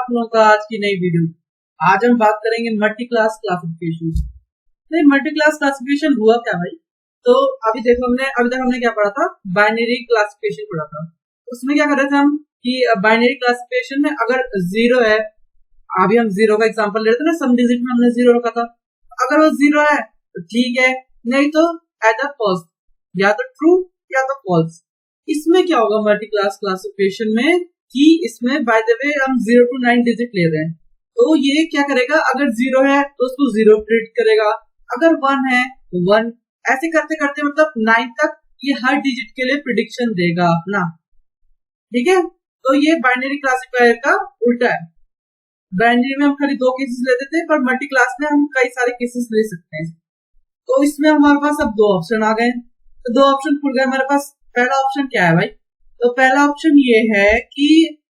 आप लोगों का आज की नई वीडियो। आज हम बात करेंगे मल्टी क्लास क्लासिफिकेशन। नहीं, मल्टी क्लास क्लासिफिकेशन हुआ क्या भाई? तो अभी देखो, अभी तक हमने क्या पढ़ा था? बाइनरी क्लासिफिकेशन पढ़ा था। उसमें क्या कर रहे थे हम कि बाइनरी क्लासिफिकेशन में अगर जीरो है, अभी हम जीरो का एग्जांपल ले रहे थे ना, सम डिजिट में हमने जीरो रखा था। अगर वो जीरो है तो ठीक है, नहीं तो एट फॉल्स, या तो ट्रू या तो फॉल्स। इसमें क्या होगा मल्टी क्लास क्लासिफिकेशन में कि इसमें बाय द वे हम 0 to 9 डिजिट ले रहे हैं, तो ये क्या करेगा, अगर जीरो है तो उसको जीरो प्रिडिक्ट करेगा, अगर वन है तो वन, ऐसे करते करते मतलब 9 तक ये हर डिजिट के लिए प्रिडिक्शन देगा अपना। ठीक है, तो ये बाइनरी क्लासिफायर का उल्टा है। बाइनरी में हम खाली दो केसेस लेते थे, पर मल्टी क्लास में हम कई सारे केसेस ले सकते हैं। तो इसमें हमारे पास अब दो ऑप्शन आ गए, तो दो ऑप्शन खुल गए हमारे पास। पहला ऑप्शन क्या है भाई? तो पहला ऑप्शन ये है कि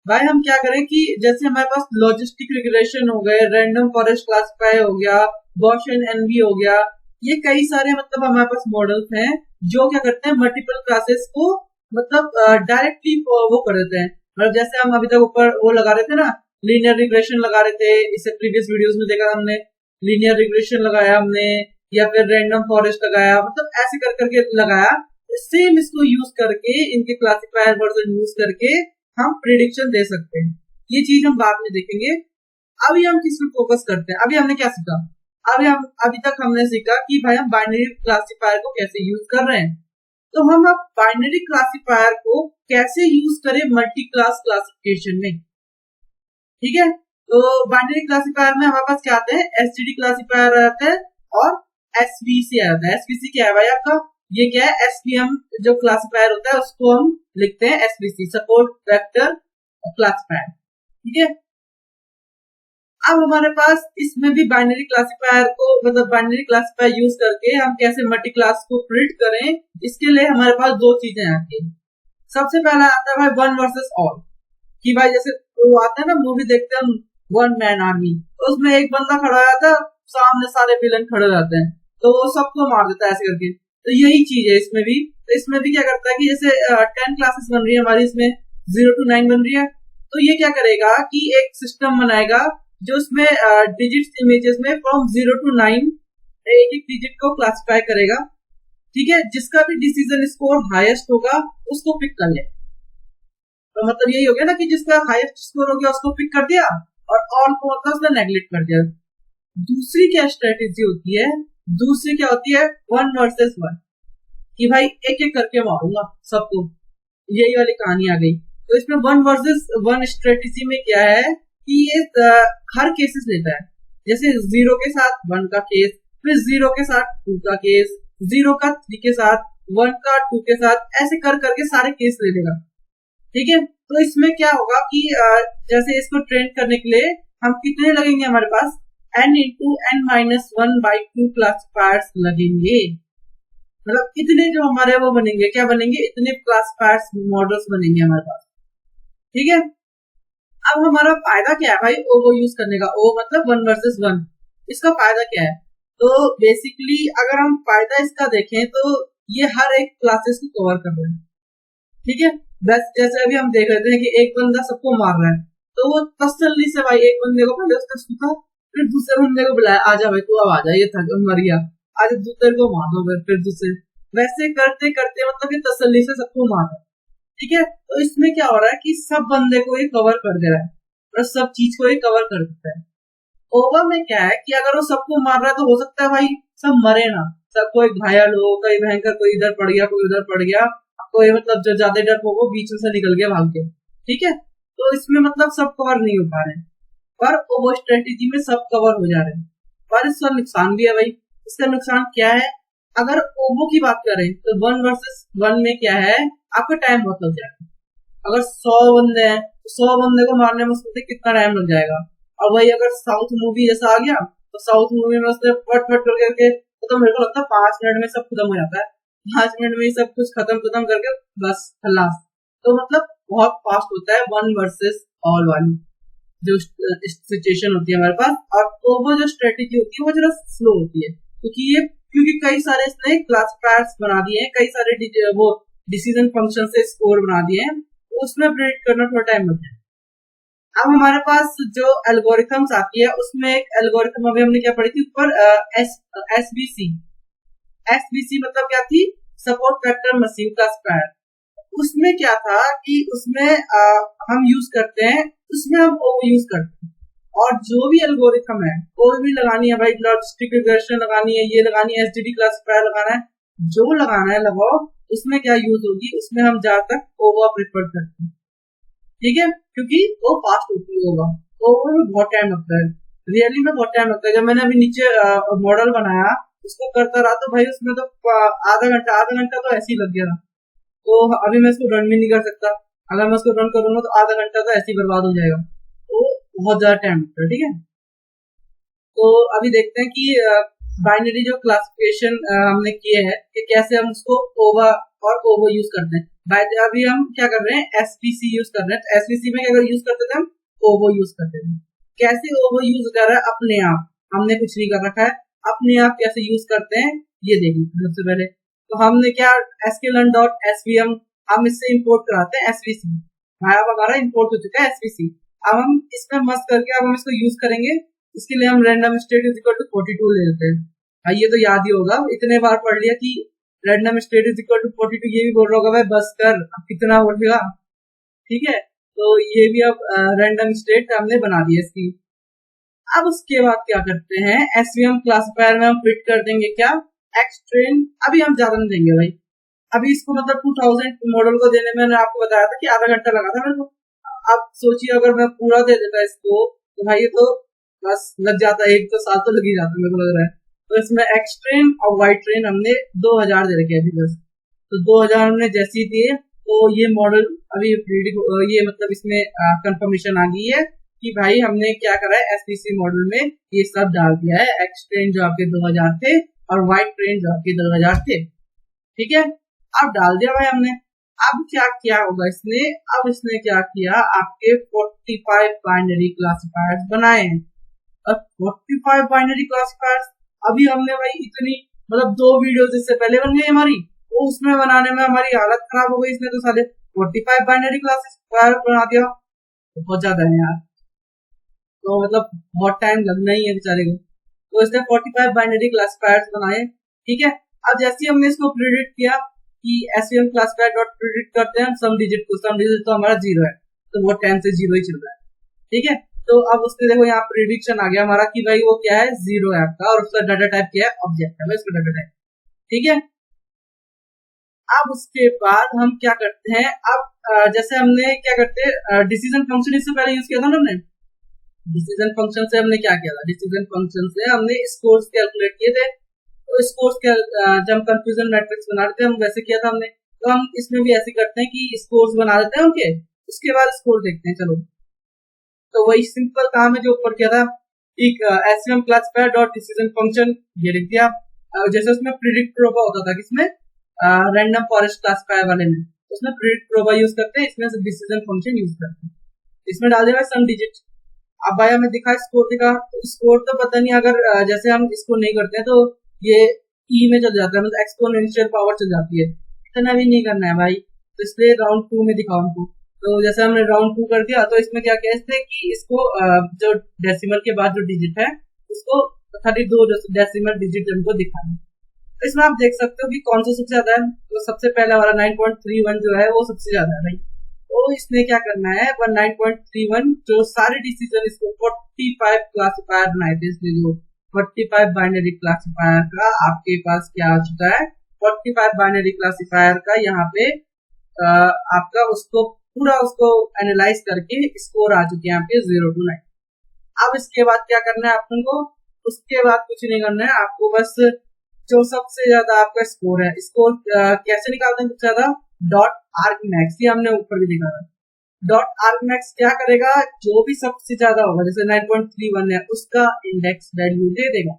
भाई हम क्या करें कि जैसे हमारे पास लॉजिस्टिक रिग्रेशन हो गए, रैंडम फॉरेस्ट क्लासिफाई हो गया, गॉसियन एनवी हो गया, ये कई सारे मतलब हमारे पास मॉडल्स हैं जो क्या करते हैं मल्टीपल क्लासेस को मतलब डायरेक्टली वो कर देते हैं। मतलब जैसे हम अभी तक ऊपर वो लगा रहे थे ना, लीनियर रिग्रेशन लगा रहे थे, इसे प्रीवियस वीडियोस में देखा हमने, लीनियर रिग्रेशन लगाया हमने, या फिर रैंडम फॉरेस्ट लगाया, मतलब ऐसे कर करके लगाया। सेम इसको यूज करके, इनके क्लासिफायर वर्जन यूज करके हम प्रिडिक्शन दे सकते हैं। ये चीज हम बाद में देखेंगे। अभी हम किस पर फोकस करते हैं? अभी हमने क्या सीखा? अभी तक हमने सीखा कि भाई हम बाइनरी क्लासिफायर को कैसे यूज कर रहे हैं। तो हम अब बाइनरी क्लासिफायर को कैसे यूज करें मल्टी क्लास क्लासिफिकेशन में। ठीक है, तो बाइनरी क्लासिफायर में हमारे पास क्या आते हैं? एसटीडी क्लासिफायर आता है और एसवीसी आता है। एसवीसी क्या है भाई आपका? ये क्या है? एसवीएम जो क्लासिफायर होता है उसको हम लिखते हैं एसवीसी, सपोर्ट वेक्टर क्लासिफायर। ठीक है, अब हमारे पास इसमें भी बाइनरी क्लासिफायर को मतलब बाइनरी क्लासिफायर यूज करके हम कैसे मल्टी क्लास को प्रिडिक्ट करें, इसके लिए हमारे पास दो चीजें आती है। सबसे पहला आता है भाई वन वर्सेस ऑल, कि भाई जैसे वो आता है ना मूवी देखते हैं वन मैन आर्मी, तो उसमें एक बंदा खड़ा हो जाता है, सामने सारे विलन खड़े रहते हैं, तो वो सबको मार देता है ऐसे करके। तो यही चीज है इसमें भी। तो इसमें भी क्या करता है कि जैसे 10 क्लासेस बन रही है हमारी, इसमें 0 to 9 बन रही है, तो ये क्या करेगा कि एक सिस्टम बनाएगा जो उसमें डिजिट्स इमेजेस में फ्रॉम 0 to 9 एक एक डिजिट को क्लासिफाई करेगा। ठीक है, जिसका भी डिसीजन स्कोर हाईएस्ट होगा उसको पिक कर ले। तो मतलब यही हो गया ना कि जिसका हाईएस्ट स्कोर हो गया उसको पिक कर दिया, और ऑल को मतलब उसने नेग्लेक्ट कर दिया। दूसरी क्या स्ट्रेटेजी होती है? दूसरी क्या होती है? वन वर्सेस वन, कि भाई एक एक करके मारूंगा सबको। यही वाली कहानी आ गई। तो इसमें वन वर्सेस वन स्ट्रेटेजी में क्या है कि ये हर केसेस लेता है। जैसे जीरो के साथ वन का केस, फिर जीरो के साथ टू का केस, जीरो का थ्री के साथ, वन का टू के साथ, ऐसे कर करके सारे केस ले लेगा। ठीक है, तो इसमें क्या होगा कि जैसे इसको ट्रेन करने के लिए हम कितने लगेंगे? हमारे पास n into n-1/2 क्लासिफायर्स लगेंगे। मतलब इतने जो हमारे वो बनेंगे, क्या बनेंगे? इतने क्लासिफायर्स मॉडल्स बनेंगे हमारे पास। ठीक है, अब हमारा फायदा क्या है भाई ओ वो यूज करने का? ओ मतलब वन वर्सेस वन, इसका फायदा क्या है? तो बेसिकली अगर हम फायदा इसका देखें तो ये हर एक क्लासेस को कवर कर रहे हैं। ठीक है, बस जैसे अभी हम देख रहे थे कि एक बंदा सबको मार रहा है, तो वो तसल्ली से भाई एक बंदे को पहले उसने सूखा, फिर दूसरे बंदे को बुलाया, आजा भाई तू अब आजा, ये थक मर गया, आज दूसरे को मार दो, फिर दूसरे, वैसे करते करते मतलब ये तसल्ली से सबको मार रहा है। ठीक है, तो इसमें क्या हो रहा है कि सब बंदे को ये कवर कर दे रहा है और सब चीज को ये कवर कर देता है। ओवर में क्या है कि अगर वो सबको मार रहा है तो हो सकता है भाई सब मरे ना, सब कोई घायल हो, कोई भयंकर, कोई इधर पड़ गया, कोई उधर पड़ गया, कोई मतलब जो ज्यादा डर हो वो बीच में से निकल गया भाग के। ठीक है, तो इसमें मतलब सब कवर नहीं हो पा रहे हैं, पर ओवर स्ट्रेटेजी में सब कवर हो जा रहे हैं। पर इसका नुकसान भी है भाई। इसका नुकसान क्या है? अगर ओवो की बात करें तो वन वर्सेस वन में क्या है, आपका टाइम बहुत लग जाएगा। अगर 100 बंदे हैं तो 100 बंदे को मारने में उसको कितना टाइम लग जाएगा। और वही अगर साउथ मूवी जैसा आ गया तो साउथ मूवी में उसने फट फट करके, तो मेरे को लगता है 5 मिनट में सब खत्म हो जाता है। 5 मिनट में ही सब कुछ खत्म करके बस खल्लास। तो मतलब बहुत फास्ट होता है वन वर्सेस ऑल वाली जो सिचुएशन होती है हमारे पास। और तो वो जो स्ट्रेटेजी होती है वो जरा स्लो होती है, क्योंकि कई सारे इसने क्लासिफायर्स बना दिए हैं, कई सारे वो डिसीजन फंक्शन से स्कोर बना दिए हैं, तो उसमें प्रेडिक्ट करना थोड़ा टाइम लगता है। अब हमारे पास जो एल्गोरिथम्स आती है उसमें एक एल्गोरिथम अभी हमने क्या पढ़ी थी ऊपर, एसबीसी। एसबीसी मतलब क्या थी, सपोर्ट वेक्टर मशीन क्लासिफायर। उसमें क्या था कि उसमें हम यूज करते हैं, उसमें हम ओवर यूज करते हैं। और जो भी एल्गोरिथम है, कोई भी लगानी है भाई, लॉजिस्टिक रिग्रेशन लगानी है, ये लगानी है, एसडीडी क्लासिफायर लगाना है, जो लगाना है लगाओ। उसमें क्या यूज होगी, उसमें हम ज्यादातर ओवर प्रेफर करते हैं, ठीक है, क्योंकि वो फास्ट होती होगा। ओवर में बहुत टाइम लगता है, रियली में बहुत टाइम लगता है। जब मैंने अभी नीचे मॉडल बनाया, उसको करता रहा तो भाई उसमें तो आधा घंटा तो ऐसे ही लग गया। तो अभी मैं इसको रन भी नहीं कर सकता। अगर मैं इसको रन करूंगा तो आधा घंटा तो ऐसे ही बर्बाद हो जाएगा। तो बहुत ज्यादा टाइम लगता है, ठीक है। तो अभी देखते हैं कि बाइनरी जो क्लासिफिकेशन हमने किए हैं कि कैसे हम उसको ओवर और ओवर यूज करते हैं। अभी हम क्या कर रहे हैं, एसपीसी यूज कर रहे हैं। एसपीसी में क्या यूज करते थे हम, ओवर यूज करते थे। कैसे ओवर यूज कर रहा है, अपने आप, हमने कुछ नहीं कर रखा है, अपने आप कैसे यूज करते हैं ये देखिए। सबसे पहले तो हमने क्या, sklearn.svm हम इससे इंपोर्ट कराते हैं एसपीसी। अब हमारा इंपोर्ट हो चुका है एसपीसी। अब हम इसमें मस्त करके अब हम इसको यूज करेंगे। इसके लिए हम random state is equal to 42 ले लेते हैं। भाई ये तो याद ही होगा, इतने बार पढ़ लिया कि random state is equal to 42। ये भी बोल रहा होगा भाई बस कर, अब कितना बोलेगा, ठीक है। तो ये भी अब रैंडम स्टेट हमने बना दी है इसकी। अब उसके बाद क्या करते हैं, एसवीएम क्लासिफायर में हम फिट कर देंगे क्या, एक्सट्रेन। अभी हम ज्यादा नहीं देंगे भाई, अभी इसको मतलब 2000 मॉडल को देने में मैंने आपको बताया था कि आधा घंटा लगा था मेरे को। अब सोचिए अगर मैं पूरा दे देता इसको तो भाई ये तो बस लग जाता है, एक तो साल तो लग ही जाता मेरे को लग रहा है। तो इसमें एक्स ट्रेन और वाई ट्रेन हमने 2000 दे रखे अभी बस। तो 2000 हमने जैसे ही दिए तो ये मॉडल अभी ये मतलब इसमें कंफर्मेशन आ गई है कि भाई हमने क्या करा है, एसपीसी मॉडल में ये सब डाल दिया है। एक्स ट्रेन जो आपके 2000 थे और वाई ट्रेन जो आपके 2000 थे, ठीक है। अब डाल दिया भाई हमने। अब क्या किया होगा इसने, अब इसने क्या किया, आपके 45 बाइनरी क्लासिफायर्स बनाए हैं। और 45 बाइनरी क्लासिफायर्स अभी हमने भाई इतनी मतलब 2 वीडियो इससे पहले बन गई हमारी, वो उसमें बनाने में हमारी हालत खराब हो गई। इसने तो साले 45 बाइनरी क्लासिफायर बना दिया, बहुत ज्यादा है यार। तो मतलब बहुत टाइम लगना ही है बेचारे को। तो इसने 45 बाइनरी क्लासिफायर्स बनाए, ठीक है। अब जैसे ही हमने इसको प्रिडिक्ट किया कि एसवीएम क्लासिफायर डॉट प्रिडिक्ट करते हैं सम डिजिट को, सम डिजिट तो हमारा 0 है, तो वो 10 से 0 ही चल रहा है, ठीक है। तो अब उसके देखो यहाँ प्रिडिक्शन आ गया हमारा कि भाई वो क्या है, 0 है आपका, और उसका डाटा टाइप क्या है, ऑब्जेक्ट है, इसका डाटा टाइप, ठीक है। अब उसके बाद हम क्या करते हैं, अब जैसे हमने क्या करते हैं, डिसीजन फंक्शन इससे पहले यूज किया था ना हमने। डिसीजन फंक्शन से हमने क्या किया था, डिसीजन फंक्शन से हमने स्कोर्स कैलकुलेट किए थे। तो स्कोर्स के जब कंफ्यूजन मैट्रिक्स बना रहे थे हम वैसे किया था हमने। तो हम इसमें भी ऐसे करते हैं कि स्कोर्स बना देते हैं उनके, उसके बाद स्कोर देखते हैं। चलो तो वही सिंपल काम है जो ऊपर किया था, एक SVM classifier dot decision function ये लिख दिया। जैसे उसमें प्रिडिक्ट प्रोबा होता था, किसमें, रैंडम फॉरेस्ट क्लासिफायर वाले में, उसमें प्रिडिक्ट प्रोबा यूज करते हैं, इसमें डिसीजन फंक्शन यूज करते हैं। इसमें डाल देगा सम डिजिट। अब भाई हमें दिखा स्कोर, दिखा स्कोर तो पता नहीं, अगर जैसे हम इसको नहीं करते हैं तो ये ई में चल जाता है, मतलब एक्सपोनेंशियल पावर चल जाती है। इतना भी नहीं करना है भाई, तो इसलिए राउंड 2 में दिखाओ हमको। तो जैसे हमने राउंड 2 कर दिया तो इसमें क्या किया इसने कि इसको जो डेसिमल के बाद जो डिजिट है उसको खाली 2 डेसिमल डिजिट हमको दिखाना। तो इसमें आप देख सकते हो कि कौन सा सबसे ज्यादा है। तो सबसे पहला वाला 9.31 जो है वो सबसे ज्यादा है भाई। तो इसने क्या करना है, 9.31 जो सारे डिसीजन इसको 45 क्लासिफायर बनाए थे इसने, जो 45 बाइनरी क्लासिफायर का आपके पास क्या आ चुका है, 45 बाइनरी क्लासिफायर का यहाँ पे आपका उसको पूरा उसको एनालाइज करके स्कोर आ चुके हैं आपके 0 to 9। अब इसके बाद क्या करना है अपन को, उसके बाद कुछ नहीं करना है आपको, बस जो सबसे ज्यादा आपका स्कोर है, स्कोर कैसे निकालते हैं सबसे ज्यादा, डॉट आर्क मैक्स, ये हमने ऊपर भी देखा था। डॉट आर्क मैक्स क्या करेगा, जो भी सबसे ज्यादा होगा, जैसे 9.31 है उसका इंडेक्स वैल्यू दे देगा।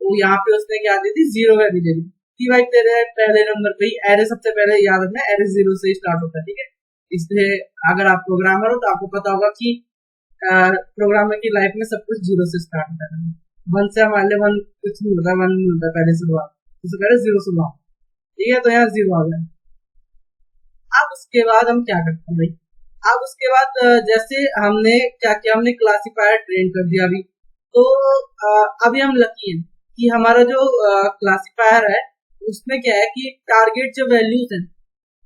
तो यहाँ पे उसने क्या दी थी, 0 वैल्यू दे दी कि भाई तेरे पहले नंबर पे ही एरे, सबसे पहले याद रखना एरे 0 से स्टार्ट होता है, ठीक है। इसलिए अगर आप प्रोग्रामर हो तो आपको पता होगा कि प्रोग्रामर की लाइफ में सब कुछ 0 से स्टार्ट होता है। 1 से हमारे लिए 1 कुछ नहीं होता, 1 नहीं होता पहले शुरुआत, उससे पहले 0 शुरुआत, ठीक है। तो यहाँ 0 आ गया। अब उसके बाद हम क्या करते हैं भाई, अब उसके बाद जैसे हमने क्या किया, हमने क्लासिफायर ट्रेन कर दिया अभी। तो अभी हम लकी हैं कि हमारा जो क्लासिफायर है उसमें क्या है कि टारगेट जो वैल्यूज है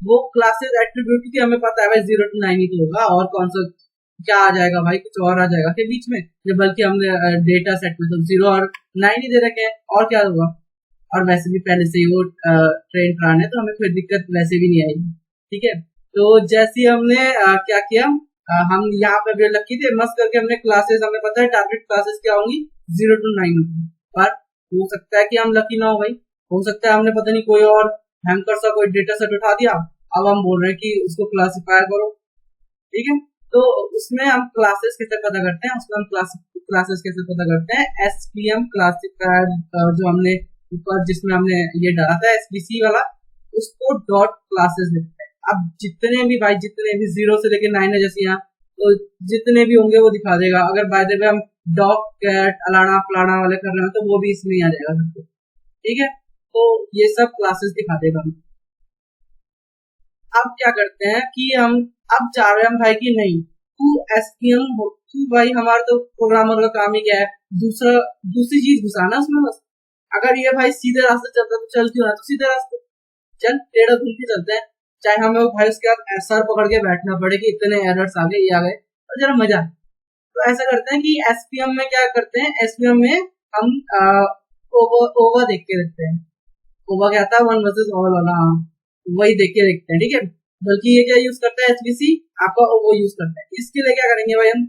वो क्लासेस एट्रीब्यूट की हमें पता है भाई 0 to 9 ही तो होगा, और कौन सा क्या आ जाएगा भाई, कुछ और आ जाएगा के बीच में, जो बल्कि हमने डेटा सेट में तो 0 और 9 ही दे रखे हैं, और क्या होगा। और वैसे भी पहले से ही वो ट्रेन कराने हैं तो हमें कोई दिक्कत वैसे भी नहीं आएगी। ठीक है, तो जैसे ही हमने क्या किया, हम यहाँ पे भी लकी थे, मस्त करके हमने क्लासेस, हमें पता है टारगेट क्लासेस क्या होंगी 0 to 9 होगी। पर हो सकता है कि हम लकी ना हो भाई, हो सकता है हमने पता नहीं कोई और हैंकर सा कोई डेटा सेट उठा दिया, अब हम बोल रहे हैं कि उसको क्लासिफाई करो। ठीक है, तो उसमें हम क्लासेस कैसे पता करते हैं, उसमें हम क्लासेस कैसे पता करते हैं, एसपीएम क्लासिफायर जो हमने ऊपर जिसमें हमने ये डाला था एसबीसी वाला, उसको डॉट क्लासेस लिखते हैं। अब जितने भी भाई, जितने भी 0 से लेकर 9 है जैसे यहाँ, तो जितने भी होंगे वो दिखा देगा। अगर बाय द वे हम डॉग कैट अलाना फलाना वाले कर रहे हैं तो वो भी इसमें आ जाएगा सबको। ठीक है, तो ये सब क्लासेस दिखा देगा। अब क्या करते हैं कि हम अब चाह रहे हैं हम भाई कि नहीं तू एसपीएम हो, तू भाई हमारा तो प्रोग्रामर का काम ही क्या है, दूसरी चीज घुसाना उसमें बस। अगर ये भाई सीधे रास्ते चलता तो चल क्यों रहा, तो सीधे रास्ते चल, टेढ़ा घूम के चलते हैं, चाहे हमें भाई उसके बाद सर पकड़ के बैठना पड़े कि इतने एरर्स आ गए, ये आ गए, और जरा मजा। तो ऐसा करते हैं कि एसपीएम में क्या करते हैं, एसपीएम में हम ओवर देख के रखते हैं। ओवर क्या था, वन वर्सेस ऑल वाला, हाँ वही देख के देखते हैं। ठीक है, बल्कि ये क्या यूज करता है एचबीसी, आपका ओवर यूज करता है। इसके लिए क्या करेंगे भाई हम,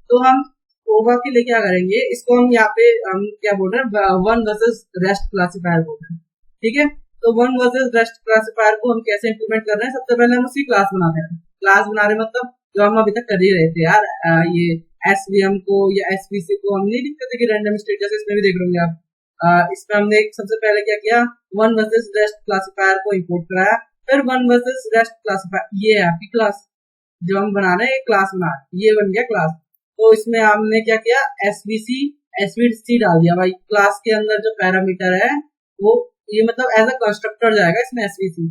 तो हम ओवर के लिए क्या करेंगे, इसको हम यहाँ पे हम क्या बोल रहे हैं, वन वर्सेस रेस्ट क्लासिफायर बोल रहे हैं। ठीक है, तो वन वर्सेस रेस्ट क्लासिफायर को हम कैसे इंप्लीमेंट कर रहे हैं, सबसे पहले हम उसकी क्लास बनाते हैं। क्लास बना रहे मतलब जो हम अभी तक कर ही रहे थे यार, ये एसवीएम को या एसवीसी को हम नहीं लिखते थे कि रैंडम स्टेट, जैसे इसमें भी देख रहे आप। इसमें हमने सबसे पहले क्या किया, वन वर्सेस रेस्ट क्लासिफायर को इंपोर्ट कराया, फिर वन वर्सेस रेस्ट क्लासिफायर, ये है आपकी क्लास जो हम बना रहे हैं, क्लास बना रहे हैं, ये बन गया क्लास। तो इसमें हमने क्या किया, एसवीसी डाल दिया भाई, क्लास के अंदर जो पैरामीटर है वो ये मतलब एज अ कंस्ट्रक्टर जाएगा इसमें एसवीसी।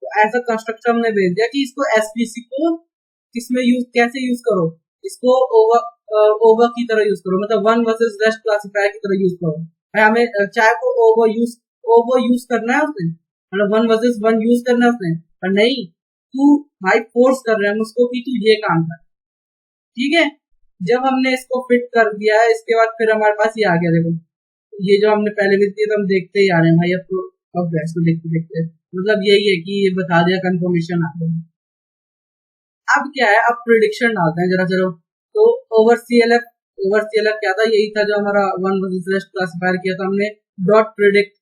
तो एज अ कंस्ट्रक्टर हमने भेज दिया कि इसको एसवीसी को किसमें यूज, कैसे यूज करो, इसको ओवर की तरह यूज करो, मतलब वन वर्सेस रेस्ट क्लासिफायर की तरह यूज करो। भाई हमें चाहे को ओवर यूज करना है उसने, मतलब वन वर्सेस वन यूज करना है उसने, पर नहीं, तू भाई फोर्स कर रहे हैं उसको कि तू ये काम कर। ठीक है, जब हमने इसको फिट कर दिया है, इसके बाद फिर हमारे पास ये आ गया, देखो ये जो हमने पहले भी दिया तो हम देखते ही आ रहे हैं भाई, अब तो अब इसको देखते देखते मतलब यही है कि ये बता दिया, कंफर्मेशन आ गई। अब क्या है, अब प्रिडिक्शन डालते हैं जरा चलो। तो ओवर सीएलएफ क्या था, यही था जो हमारा वन वर्सेस रेस्ट क्लासिफायर किया था हमने, डॉट प्रिडिक्ट,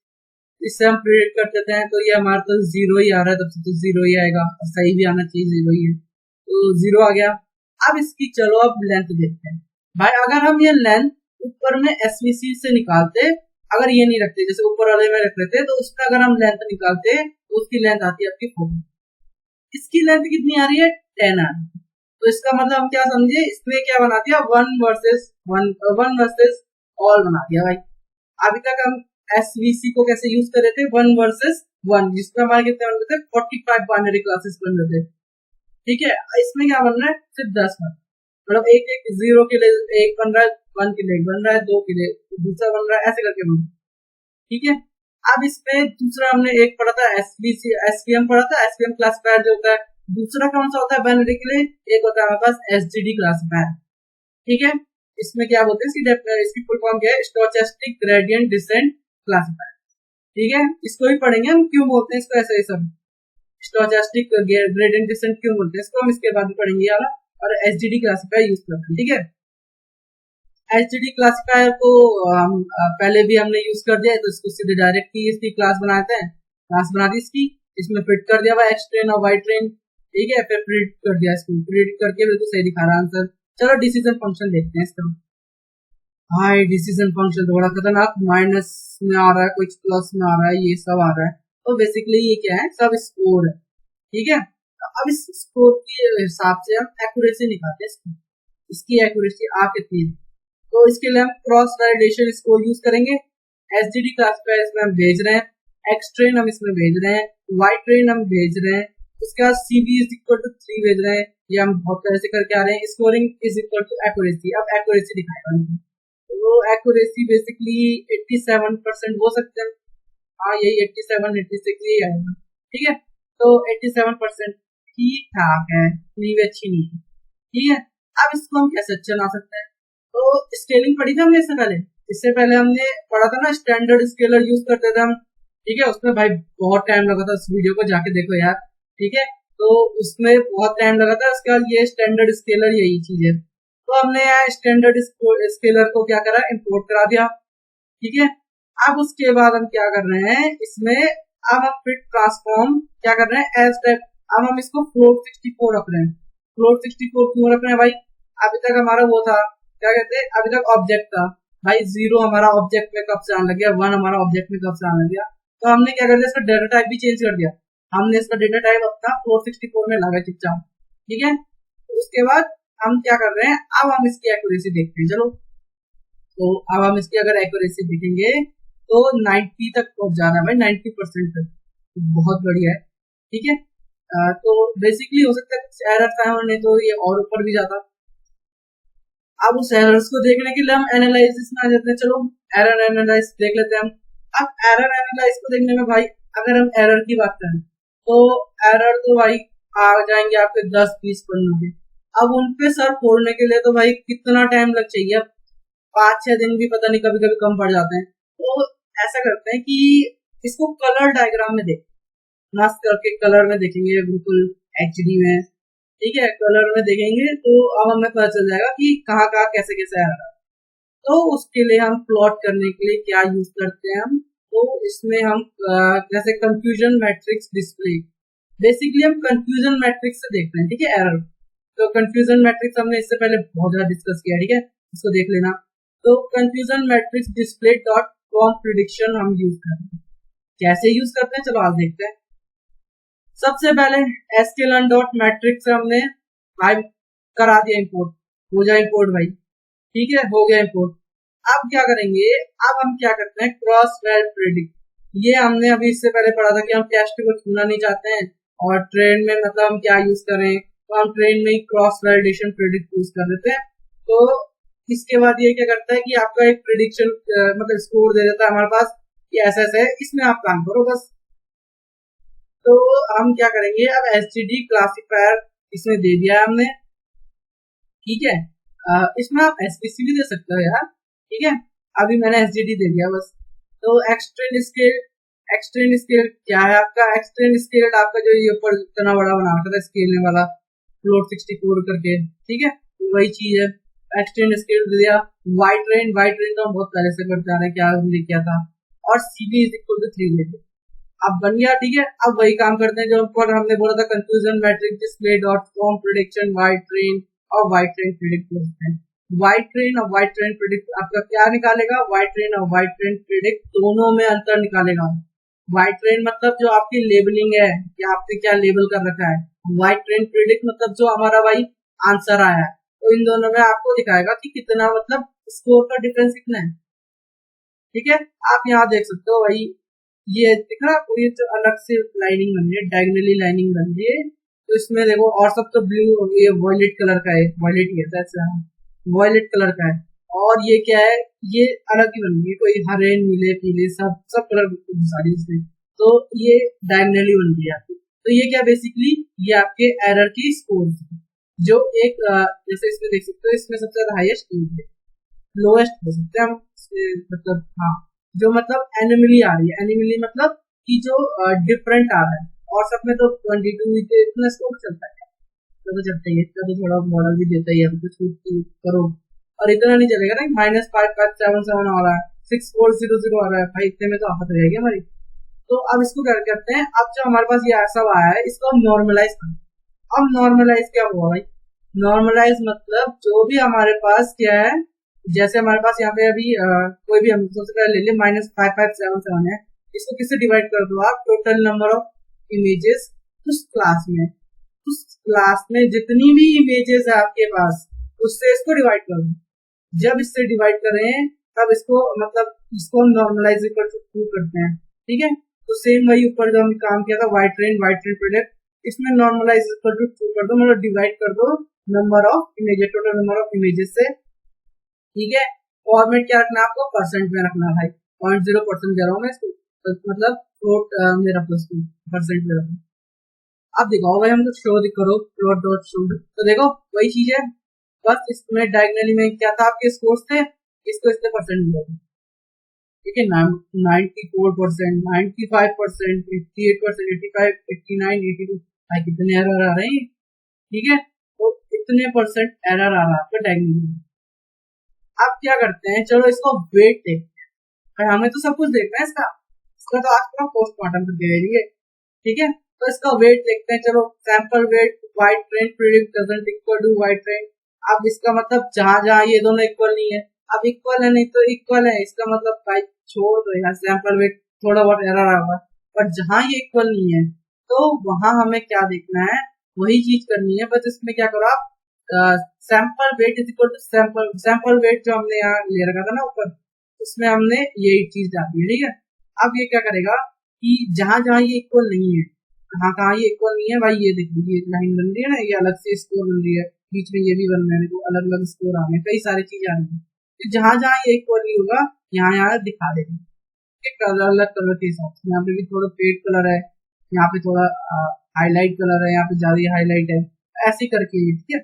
इससे हम प्रिडिक्ट कर देते हैं। तो ये हमारा तो 0 ही आ रहा है, तब से तो 0 ही आएगा, सही भी आना चाहिए, 0 ही है, तो 0 आ गया। अब इसकी चलो अब लेंथ देखते हैं भाई, अगर हम ये लेंथ ऊपर में एसवीसी से निकालते, अगर ये नहीं रखते जैसे ऊपर वाले में रख लेते, तो उसमें अगर हम लेंथ निकालते तो उसकी लेंथ आती है आपकी 4, इसकी लेंथ कितनी आ रही है 10 आ रही है। तो इसका मतलब हम क्या समझे, इसने क्या बना दिया, वन वर्सेस ऑल बना दिया भाई। अभी तक हम एसवीसी को कैसे यूज कर रहे थे, वन वर्सेस वन, जिसमें हमारे कितने बन रहे थे, 45 बाइनरी क्लासेस बन रहे थे। ठीक है, इसमें क्या बन रहा है, सिर्फ 10 बन, मतलब एक एक 0 के लिए एक बन रहा है, 1 के लिए एक बन रहा है, 2 के लिए दूसरा बन रहा है, ऐसे करके बन रहा है। ठीक है, अब इसमें दूसरा हमने एक पढ़ा था एसवीसी, एसपीएम पढ़ा था, एसपीएम क्लासिफायर जो होता है। दूसरा कौन सा होता है बाइनरी के लिए, एक होता है हमारे पास एसजीडी क्लासिफायर। ठीक है, इसमें क्या बोलते हैं, इसकी फुल फॉर्म क्या है, स्टोचस्टिक ग्रेडियंट डिसेंट क्लासिफायर। ठीक है, इसको भी पढ़ेंगे हम, क्यों बोलते हैं इसको ऐसे सब, स्टोचस्टिक ग्रेडियंट डिसेंट क्यों बोलते हैं इसको, हम इसके बाद भी पढ़ेंगे वाला। और एसजीडी क्लासिफायर यूज करते हैं। ठीक है, एचडी क्लासिफायर को हम पहले भी हमने यूज कर दिया है, तो इसको सीधे डायरेक्ट ही इसकी क्लास बनाते हैं, क्लास बना दी इसकी, इसमें फिट कर दिया हुआ एक्स ट्रेन और वाई ट्रेन। ठीक है, फिर प्रिडिक्ट कर दिया, इसको प्रिडिक्ट करके बिल्कुल सही दिखा रहा आंसर। चलो डिसीजन फंक्शन देखते हैं इसका। हाई डिसीजन फंक्शन तो बड़ा खतरनाक, माइनस में आ रहा है, कुछ प्लस में आ रहा है, ये सब आ रहा है। तो बेसिकली ये क्या है, सब स्कोर है। ठीक है, तो अब इस स्कोर के हिसाब से हम एक्यूरेसी निकालते हैं, इसकी एक्यूरेसी आ कितनी है। तो इसके लिए हम क्रॉस वैलिडेशन स्कोर यूज करेंगे। एसजीडी क्लासिफायर इसमें हम भेज रहे हैं, एक्स ट्रेन हम इसमें भेज रहे हैं, वाई ट्रेन हम भेज रहे हैं, उसके बाद CB इज इक्वल टू 3 भेज रहे हैं, ये हम बहुत तरह से करके आ रहे हैं। Scoring is equal to accuracy, अब एक्यूरेसी दिखाएगा हमको, तो एक्यूरेसी बेसिकली 87% हो सकते हैं, हाँ यही 87 86 यही आएगा, ठीक है। तो 87% ठीक ठाक है, इतनी भी अच्छी नहीं है, ठीक है। अब इसको हम कैसे अच्छा बना सकते हैं, तो स्केलिंग पढ़ी थी हमने इससे पहले हमने पढ़ा था ना, स्टैंडर्ड स्केलर यूज करते थे हम, ठीक है। उसमें भाई बहुत टाइम लगा था, उस वीडियो को जाके देखो यार, ठीक है। तो उसमें बहुत टाइम लगा था, उसके बाद ये स्टैंडर्ड स्केलर यही चीज है, तो हमने यहाँ स्टैंडर्ड स्केलर को क्या करा, इंपोर्ट करा दिया, ठीक है। अब उसके बाद हम क्या कर रहे हैं इसमें, अब हम फिट ट्रांसफॉर्म क्या कर रहे हैं एज टाइप, अब हम इसको फ्लोट 64 रख रहे हैं। फ्लोट 64 क्यों रख रहे हैं भाई, अभी तक हमारा वो था क्या कहते हैं, अभी तक ऑब्जेक्ट था भाई, 0 हमारा ऑब्जेक्ट में कब से आने लग गया, 1 हमारा ऑब्जेक्ट में कब से आने लग गया, तो हमने क्या कर दिया, इसका डेटा टाइप भी चेंज कर दिया, हमने इसका डेटा टाइप अपना 464 में लगा चुपचाप, ठीक है। उसके बाद हम क्या कर रहे हैं, अब हम इसकी एक्यूरेसी देखते हैं, चलो। तो अब हम इसकी अगर एक्यूरेसी देखेंगे तो 90 तक पहुंच जाना है भाई, 90% तक, तो बहुत बढ़िया है, ठीक है। तो बेसिकली हो सकता है कुछ एरर था, नहीं तो ये और ऊपर भी जाता। अब उस एरर्स को देखने के लिए हम एनालिसिस में आ जाते हैं, चलो एरर एनालाइज देख लेते हैं हम। अब एरर एनालाइज को देखने में भाई, अगर हम एरर की बात करें तो एरर तो भाई आ जाएंगे आपके 10-20 पन्नों के, अब उनपे सर फोड़ने के लिए तो भाई कितना टाइम लग चाहिए, 5-6 दिन भी पता नहीं कभी कभी कम पड़ जाते हैं। तो ऐसा करते हैं कि इसको कलर डायग्राम में देख, मस्त करके कलर में देखेंगे, बिल्कुल HD में, ठीक है, कलर में देखेंगे तो अब हमें पता चल जाएगा कि कहाँ कहाँ कैसे कैसे आ रहा है। तो उसके लिए हम प्लॉट करने के लिए क्या यूज करते हैं हम, तो इसमें हम जैसे कंफ्यूजन मैट्रिक्स डिस्प्ले, बेसिकली हम कंफ्यूजन मैट्रिक्स से देखते हैं, ठीक है, एरर। तो कंफ्यूजन मैट्रिक्स हमने इससे पहले बहुत ज्यादा डिस्कस किया, ठीक है, इसको देख लेना। तो confusion matrix display dot com prediction हम यूज करते हैं, कैसे यूज करते हैं चलो आज देखते हैं। सबसे पहले sklearn डॉट मैट्रिक्स हमने भाई करा दिया इंपोर्ट, हो जाए इंपोर्ट भाई, ठीक है, हो गया इंपोर्ट। अब क्या करेंगे, अब हम क्या करते हैं, क्रॉस वेल प्रिडिक्ट, ये हमने अभी इससे पहले पढ़ा था कि हम टेस्ट को चुनना नहीं चाहते हैं, और ट्रेन में मतलब हम क्या यूज करें, तो हम ट्रेन में क्रॉस वैलिडेशन प्रिडिक्ट यूज कर देते हैं। तो इसके बाद ये क्या करता है कि आपका एक प्रिडिक्शन मतलब स्कोर दे देता है हमारे पास, ये ऐसा ऐसा है, इसमें आप काम करो बस। तो हम क्या करेंगे, अब SGD क्लासिफायर इसमें दे दिया है हमने, ठीक है। इसमें आप SPC भी दे सकते हो यार, ठीक है, अभी मैंने SGD दे दिया बस। तो एक्सटेंड स्केल क्या है आपका, एक्सटेंड स्केल आपका जो ये ऊपर इतना बड़ा बना रखा था स्केलने वाला फ्लोट 64 करके, ठीक है, वही चीज है, एक्सटेंड स्केल दे दिया। वाइट रेन तो हम बहुत पहले से करते आ रहे हैं, क्या हमने किया था, और CB इज इक्वल टू 3 दे दिया, अब बन गया, ठीक है। अब वही काम करते हैं जो ऊपर हमने बोला था, confusion matrix display dot com prediction white train और वाइट ट्रेन प्रिडिक्ट करते हैं। वाइट ट्रेन और वाइट ट्रेन प्रिडिक्ट आपका क्या निकालेगा, वाइट ट्रेन और वाइट ट्रेन प्रिडिक्ट दोनों में अंतर निकालेगा। वाइट ट्रेन मतलब जो आपकी लेबलिंग है कि आपने क्या लेबल कर रखा है, वाइट ट्रेन प्रिडिक्ट मतलब जो हमारा भाई आंसर आया है, तो इन दोनों में आपको दिखाएगा कि कितना मतलब स्कोर का डिफरेंस कितना है, ठीक है। आप यहाँ देख सकते हो भाई, ये दिख रहा पूरी तो अलग से लाइनिंग बन रही है, डायगोनली लाइनिंग बन रही है, तो इसमें देखो और सब तो ब्लू, ये वॉयलेट कलर का है, वॉयलेट ही है, वॉयलेट कलर का है, और ये क्या है, ये अलग ही बन रही है, कोई हरे नीले पीले सब सब कलर सारी इसमें, तो ये डायगोनली बन रही है आपकी। तो ये क्या बेसिकली, ये आपके एरर की स्कोर जो एक जैसे इसमें देख सकते हो, इसमें सबसे ज्यादा हाईएस्ट है, लोएस्ट हो सकते हैं हम, मतलब हाँ, जो मतलब एनिमली आ रही है, एनिमली मतलब कि जो डिफरेंट आ रहा है, और सब में तो 22 के इतना स्कोर चलता है, तो चलता ही है, तो थोड़ा मॉडल भी देता ही है, कुछ करो, और इतना नहीं चलेगा ना, -5577 आ रहा है, 6400 आ रहा है भाई, इतने में तो आफत रहेगी हमारी। तो अब इसको क्या करते हैं, अब जो हमारे पास ये सब आया है इसको हम नॉर्मलाइज करते हैं। अब नॉर्मलाइज क्या हुआ भाई, नॉर्मलाइज मतलब जो भी हमारे पास क्या है, जैसे हमारे पास यहाँ पे अभी कोई भी हम सबसे पहले ले लें -5577 है, इसको किससे डिवाइड कर दो आप, टोटल नंबर ऑफ इमेजेस उस क्लास में, उस क्लास में जितनी भी इमेजेस है आपके पास उससे इसको डिवाइड कर दो। जब इससे डिवाइड करें तब इसको मतलब इसको हम नॉर्मलाइज करते हैं, ठीक है। तो सेम वही ऊपर जो हमने काम किया था, वाइट ट्रेन प्रोडक्ट इसमें नॉर्मलाइज इक्वल टू 2 कर दो, मतलब डिवाइड कर दो number of images, total number of images से, ठीक है। फॉर्मेट क्या रखना है आपको, परसेंट में रखना है भाई, 0.0% दे रहा हूँ मैं इसको, तो मतलब फ्लोट में रखो इसको, परसेंट में रखो। अब दिखाओ भाई हमको शो करो प्लॉट डॉट शो, तो देखो वही चीज है, बस इसमें डायगनली में क्या था, आपके स्कोर्स थे, इसको इससे परसेंट मिला, ठीक है। 94%, 95%, 88%, 85, 89, 82, भाई कितने एरर आ रहे हैं, ठीक है। तो इतने परसेंट एरर आ रहा है आपका डायगनली में। अब क्या करते हैं, चलो इसको वेट देखते हैं, हमें तो सब कुछ देखना है इसका, इसका तो आज पूरा पोस्टमार्टम कर दिया, ठीक है। तो इसका वेट देखते हैं, चलो sample weight y train predict doesn't equal to y train. अब इसका मतलब जहां जहां ये दोनों इक्वल नहीं है, अब इक्वल है नहीं तो इक्वल है, इसका मतलब भाई छोड़ दो यार, सैंपल वेट थोड़ा बहुत एरर आएगा, पर जहां ये इक्वल नहीं है तो वहां हमें क्या देखना है, वही चीज करनी है, बस इसमें क्या करो आप, sample weight is equal to sample weight जो हमने यहाँ ले रखा था ना ऊपर, उसमें हमने यही चीज डाली है, ठीक है। अब ये क्या करेगा कि जहां जहां ये इक्वल नहीं है, कहाँ कहाँ ये इक्वल नहीं है भाई, ये देखिए ये लाइन बन रही है ना, ये अलग से स्कोर बन रही है, बीच में ये भी बन रहे हैं, तो अलग अलग स्कोर आ रहे हैं, कई सारी चीजें आ रही हैं, तो जहां जहां ये इक्वल नहीं होगा यहाँ यहाँ दिखा देगा, ठीक है, अलग अलग कलर के हिसाब से, यहाँ पे भी थोड़ा पेड कलर है, यहाँ पे थोड़ा हाईलाइट कलर है, यहाँ पे ज्यादा हाईलाइट है, ऐसे करके, ठीक है।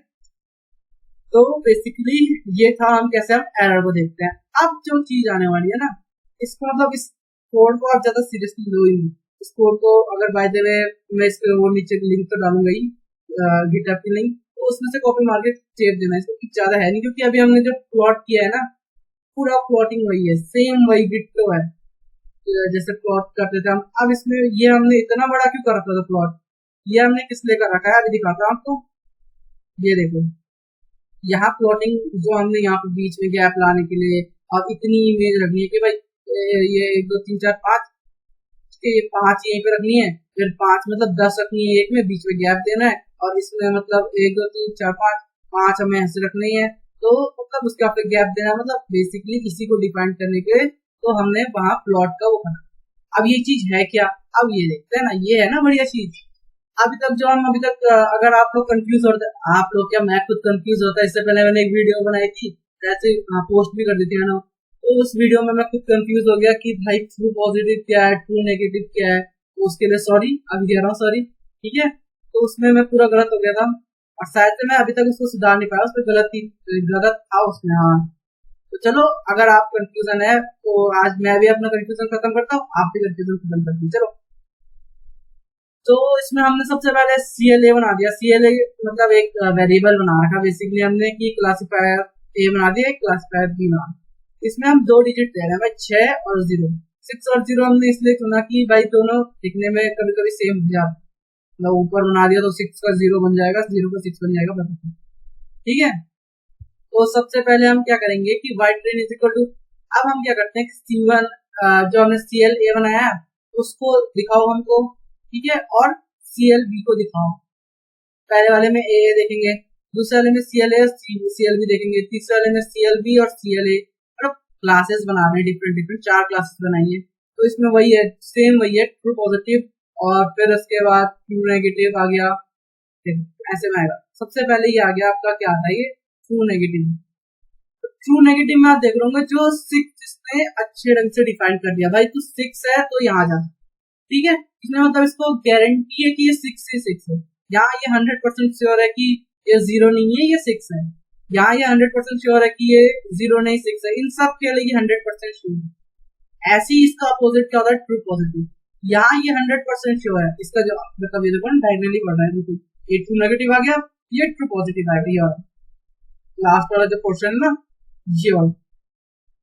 तो बेसिकली ये था, हम कैसे हम एरर को देखते हैं। अब जो चीज आने वाली है ना, इसको मतलब इस कोड को आप ज्यादा सीरियसली लो ही नहीं, इस कोड को अगर बाय द वे मैं इसके वो नीचे लिंक तो डालूंगा ही, गिटहब की लिंक, तो उसमें से कॉपी मार के सेव देना, इसको कुछ ज्यादा है नहीं, क्योंकि अभी हमने जो प्लॉट किया है ना, पूरा प्लॉटिंग वही है, सेम वही डिट्टो है, जैसे प्लॉट करते थे हम। अब इसमें ये हमने इतना बड़ा क्यों कर रखा था प्लॉट, ये हमने किस लिए कर रखा है अभी दिखाता हूँ आपको, ये देखो यहाँ प्लॉटिंग जो हमने यहाँ पे बीच में गैप लाने के लिए, और इतनी इमेज रखनी है कि भाई ये 1 2 3 4 5, ये 5 यहीं पे रखनी है, फिर 5 मतलब 10 रखनी है, एक में बीच में गैप देना है, और इसमें मतलब 1 2 3 4 5 5 हमें ऐसे रखनी है, तो मतलब उसका फिर गैप देना, मतलब बेसिकली इसी को डिफाइन करने के लिए तो हमने वहां प्लॉट का वो करना। अब ये चीज है क्या, अब ये देखते हैं ना, ये है ना बढ़िया चीज। अभी तक जो हम अभी तक अगर आप लोग कंफ्यूज होते, आप लोग क्या, मैं खुद कंफ्यूज होता, इससे पहले मैंने एक वीडियो बनाई थी, ऐसे पोस्ट भी कर दी थी मैंने, तो उस वीडियो में मैं खुद कंफ्यूज हो गया कि भाई ट्रू पॉजिटिव क्या है, ट्रू नेगेटिव क्या है, तो उसके लिए सॉरी, अभी कह रहा हूँ सॉरी, ठीक है। तो उसमें मैं पूरा गलत हो गया था, और शायद से मैं अभी तक उसको सुधार नहीं पाया, उसमें गलत था उसमें, हाँ। तो चलो अगर आप कंफ्यूजन है तो आज मैं भी अपना कंफ्यूजन खत्म करता हूँ, आप भी कंफ्यूजन खत्म कर दीजिए, चलो। तो इसमें हमने सबसे पहले CLA बना दिया, CLA मतलब एक वेरिएबल बना रखा बेसिकली हमने, कि क्लासिफायर A बना दिया, एक क्लासिफायर B बना, इसमें हम 2 डिजिट दे रहे हैं भाई, 6 और 0, 6 और 0 हमने इसलिए चुना कि भाई दोनों दिखने में कभी कभी सेम हो जाए, मतलब ऊपर बना दिया तो 6 का 0 बन जाएगा, 0 का 6 बन जाएगा, ठीक है। तो सबसे पहले हम क्या करेंगे कि y train is equal to, अब हम क्या करते हैं C1 जो हमने CLA बनाया है उसको दिखाओ हमको, ठीक है, और CLB को दिखाओ, पहले वाले में A देखेंगे, दूसरे वाले में CLA और CLB देखेंगे, तीसरे वाले में CLB और CLA, मतलब क्लासेस बना रहे हैं, डिफरेंट डिफरेंट 4 क्लासेस बनाइए, तो इसमें वही है, सेम वही है, ट्रू पॉजिटिव, और फिर उसके बाद ट्रू नेगेटिव आ गया, ऐसे में आएगा। सबसे पहले ये आ गया आपका, क्या आता है ये, ट्रू नेगेटिव। ट्रू नेगेटिव में आप देख रहे होंगे जो 6 इसने अच्छे ढंग से डिफाइन कर दिया, भाई तू 6 है तो यहाँ जा, ठीक है, इसमें मतलब इसको गारंटी है कि ये 6 से 6 है, यहाँ ये 100% श्योर है कि ये 0 नहीं है, ये 6 है, यहाँ ये 100% श्योर है कि ये 0 नहीं 6 है, इन सब के लिए 100% श्योर है। ऐसे ही इसका अपोजिट क्या होता है, ट्रू पॉजिटिव, यहाँ ये 100% श्योर है, इसका जो मतलब ये देखो डायगोनली बढ़ रहा है बिल्कुल, ये ट्रू नेगेटिव आ गया, ये ट्रू पॉजिटिव आ गया, लास्ट वाला जो क्वेश्चन है ना ये वाला,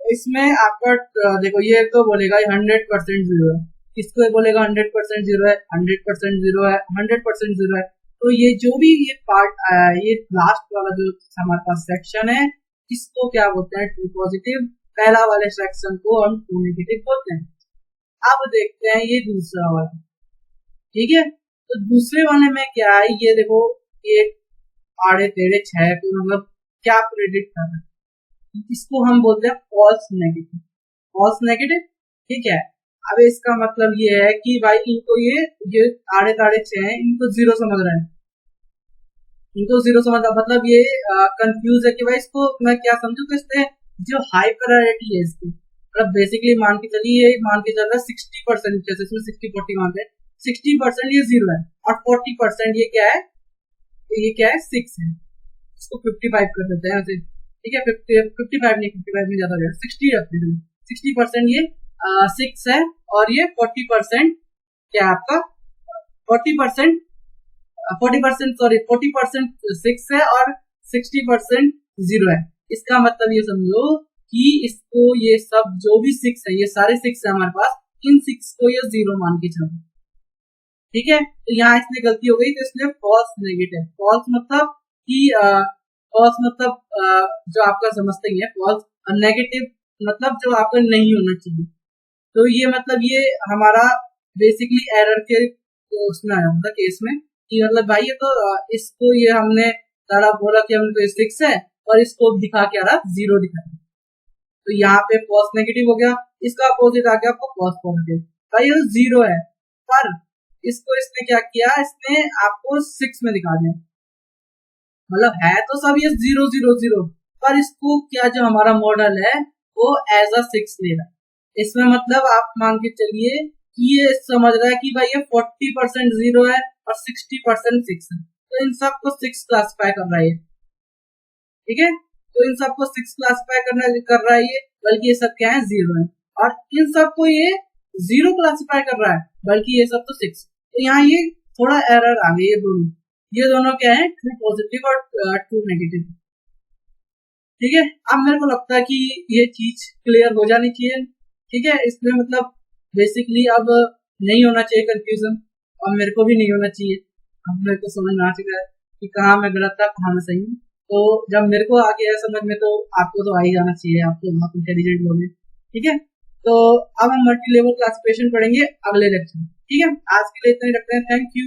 इसमें आपका देखो ये तो बोलेगा 100% 0 है, इसको बोलेगा 100% 0 है, 100% 0 है, 100% 0 है, तो ये जो भी ये पार्ट आया है, ये लास्ट वाला जो हमारे पास सेक्शन है, इसको क्या बोलते हैं, ट्रू पॉजिटिव, पहला वाले सेक्शन को हम ट्रू नेगेटिव बोलते हैं। अब देखते हैं ये दूसरा वाला, ठीक है, तो दूसरे वाले में क्या है, ये देखो ये आड़े टेढ़े 6 मतलब क्या प्रेडिक्ट कर रहा है, इसको हम बोलते हैं फॉल्स नेगेटिव, फॉल्स नेगेटिव, ठीक है। अब इसका मतलब ये है कि भाई इनको ये आड़े ताड़े 6 हैं, इनको जीरो समझ रहा है, इनको जीरो समझ रहा मतलब ये कंफ्यूज है कि भाई इसको मैं क्या समझू। तो इससे जो हाई प्रायोरिटी है इसकी, मतलब बेसिकली मान के चलिए, मान के चल रहा है 60%, जैसे इसमें 60-40 मान है, 60% ये जीरो है और 40% ये क्या है, ये क्या है 6 है। इसको 55 कर देते हैं ऐसे, ठीक है, 55 नहीं, 55 में ज्यादा हो गया, 60 रखते हैं। 60% ये 6 है और ये 40% क्या है आपका, 40% 40% सॉरी 40% 6 है और 60% जीरो है। इसका मतलब ये समझो कि इसको ये सब जो भी 6 है, ये सारे 6 है हमारे पास, इन 6 को ये जीरो मान के चलो, ठीक है। तो यहाँ इसलिए गलती हो गई, तो इसलिए फॉल्स नेगेटिव। फॉल्स मतलब कि फॉल्स मतलब जो आपका समझते ही है, फॉल्स। नेगेटिव मतलब जो आपका नहीं होना चाहिए। तो ये मतलब ये हमारा बेसिकली एरर के उसमें आया था केस में कि मतलब भाई ये तो इसको ये हमने सारा बोला कि हम तो 6 है और इसको दिखा के आ रहा जीरो दिखा, तो यहाँ पे फॉल्स नेगेटिव हो गया। इसका अपोजिट आ गया आपको फॉल्स पॉजिटिव। भाई ये जीरो है पर इसको इसने क्या किया, इसने आपको 6 में दिखा दिया, मतलब है तो सब ये 0 0 0, पर इसको क्या जो हमारा मॉडल है वो एज अ 6 ले रहा है। इसमें मतलब आप मान के चलिए कि ये समझ रहा है कि भाई ये 40% जीरो है और 60% 6 है, तो इन सबको 6 क्लासिफाई कर रहा है, ठीक है। तो इन सबको 6 क्लासिफाई कर रहा है ये, बल्कि ये सब क्या है जीरो है, और इन सबको ये जीरो क्लासिफाई कर रहा है, बल्कि ये सब तो 6। तो यहाँ ये थोड़ा एरर आ गई, ये दोनों क्या है, ट्रू पॉजिटिव और ट्रू नेगेटिव, ठीक है। अब मेरे को लगता है कि ये चीज क्लियर हो जानी चाहिए, ठीक है। इसमें मतलब बेसिकली अब नहीं होना चाहिए कंफ्यूजन, और मेरे को भी नहीं होना चाहिए। अब मेरे को समझ में आ चुका है कि कहाँ मैं गलत था, कहाँ मैं सही हूँ। तो जब मेरे को आ गया समझ में, तो आपको तो आ ही जाना चाहिए, आप तो बहुत इंटेलिजेंट लोग हैं, ठीक है। तो अब हम मल्टी लेवल क्लासिफिकेशन पढ़ेंगे अगले लेक्चर में, ठीक है। आज के लिए इतना ही रखते हैं, थैंक यू।